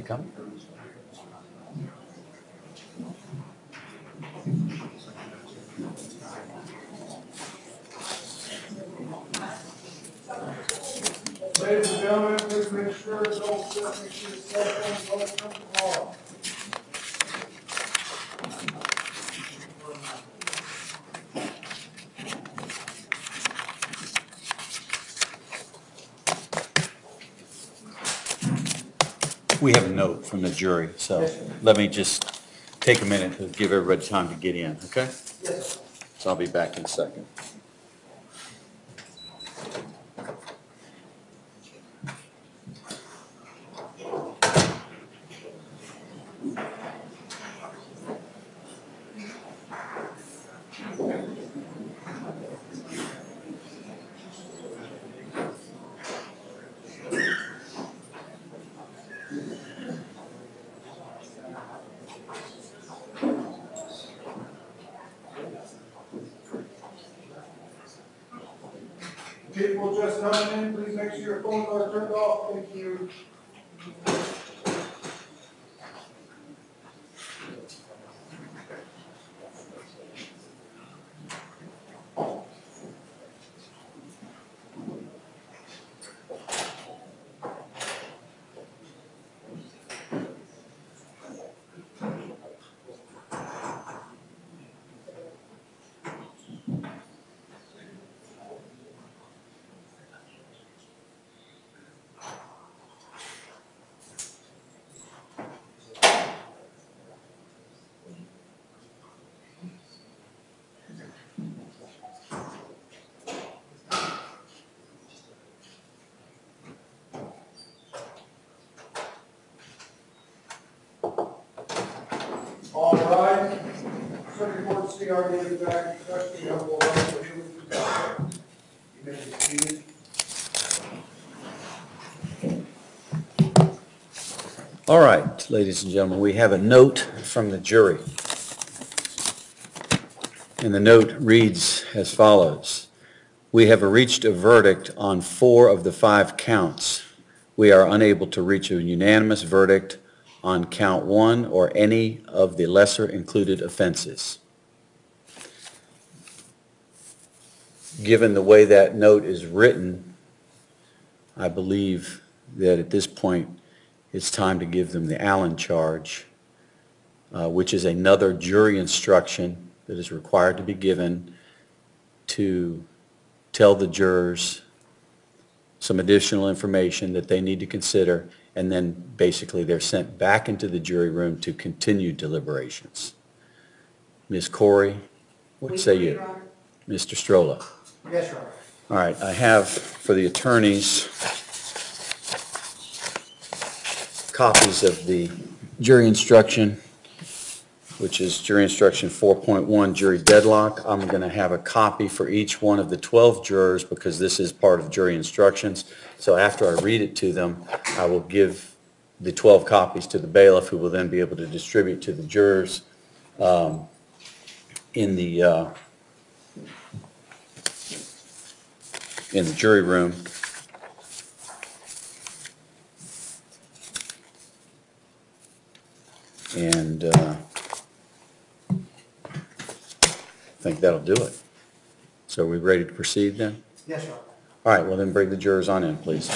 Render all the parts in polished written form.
coming? Ladies and gentlemen, please make sure don't sit next to your cell phone, don't turn them off. We have a note from the jury, so let me just take a minute to give everybody time to get in, okay? Yes. So I'll be back in a second. People just coming in, please make sure your phones are turned off. Thank you. All right. Circuit Court CRD is back in custody. I will run the hearing to the You may be seated. All right, ladies and gentlemen, we have a note from the jury. And the note reads as follows. We have reached a verdict on 4 of the 5 counts. We are unable to reach a unanimous verdict on count 1 or any of the lesser included offenses. Given the way that note is written, I believe that at this point it's time to give them the Allen charge, which is another jury instruction that is required to be given to tell the jurors some additional information that they need to consider, and then basically they're sent back into the jury room to continue deliberations. Ms. Corey, what say you? Mr. Strolla? Yes, Your Honor. All right, I have for the attorneys copies of the jury instruction, which is jury instruction 4.1, jury deadlock. I'm going to have a copy for each one of the 12 jurors because this is part of jury instructions. So after I read it to them, I will give the 12 copies to the bailiff, who will then be able to distribute to the jurors in the jury room. And I think that'll do it. So are we ready to proceed then? Yes, Your Honor. All right, well then bring the jurors on in, please.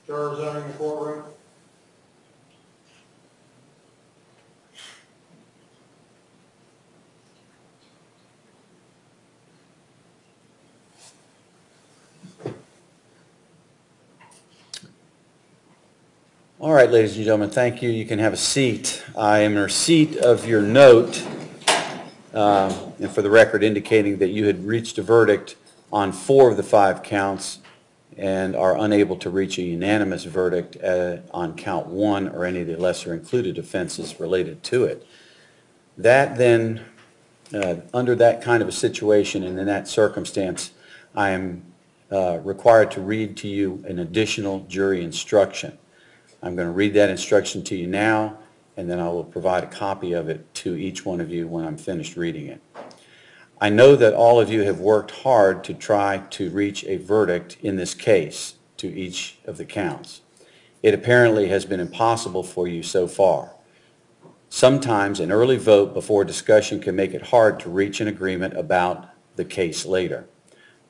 Jurors entering the courtroom. All right, ladies and gentlemen, thank you. You can have a seat. I am in receipt of your note, and for the record indicating that you had reached a verdict on 4 of the 5 counts and are unable to reach a unanimous verdict on count 1 or any of the lesser included offenses related to it. That then, under that kind of a situation and in that circumstance, I am required to read to you an additional jury instruction. I'm going to read that instruction to you now, and then I will provide a copy of it to each one of you when I'm finished reading it. I know that all of you have worked hard to try to reach a verdict in this case to each of the counts. It apparently has been impossible for you so far. Sometimes an early vote before discussion can make it hard to reach an agreement about the case later.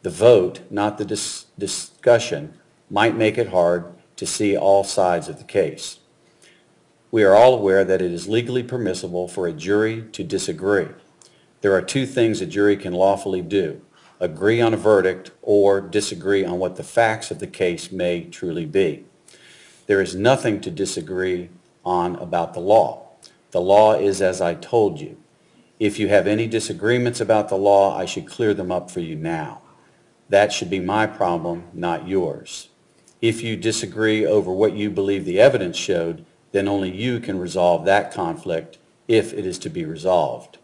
The vote, not the discussion, might make it hard to see all sides of the case. We are all aware that it is legally permissible for a jury to disagree. There are two things a jury can lawfully do: agree on a verdict or disagree on what the facts of the case may truly be. There is nothing to disagree on about the law. The law is as I told you. If you have any disagreements about the law, I should clear them up for you now. That should be my problem, not yours. If you disagree over what you believe the evidence showed, then only you can resolve that conflict if it is to be resolved.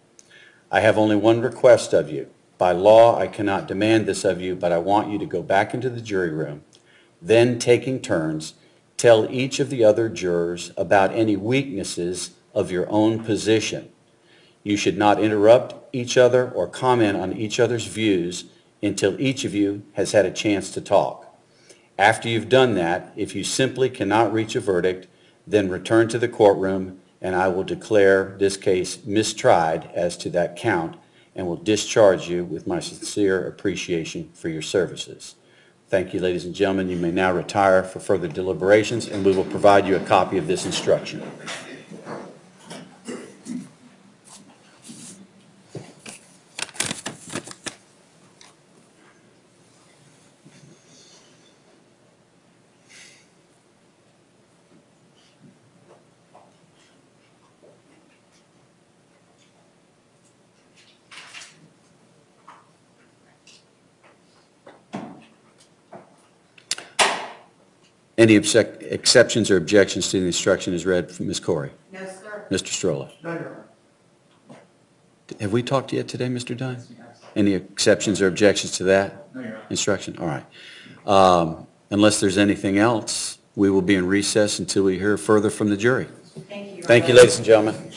I have only one request of you. By law, I cannot demand this of you, but I want you to go back into the jury room, then taking turns, tell each of the other jurors about any weaknesses of your own position. You should not interrupt each other or comment on each other's views until each of you has had a chance to talk. After you've done that, if you simply cannot reach a verdict, then return to the courtroom and I will declare this case mistried as to that count and will discharge you with my sincere appreciation for your services. Thank you, ladies and gentlemen. You may now retire for further deliberations, and we will provide you a copy of this instruction. Any exceptions or objections to the instruction as read from Ms. Corey? No, sir. Mr. Strolla? No, Your Honor. Have we talked yet today, Mr. Dunn? Any exceptions or objections to that No, Your Honor. instruction? All right. Unless there's anything else, we will be in recess until we hear further from the jury. Thank you. Thank you, ladies and gentlemen.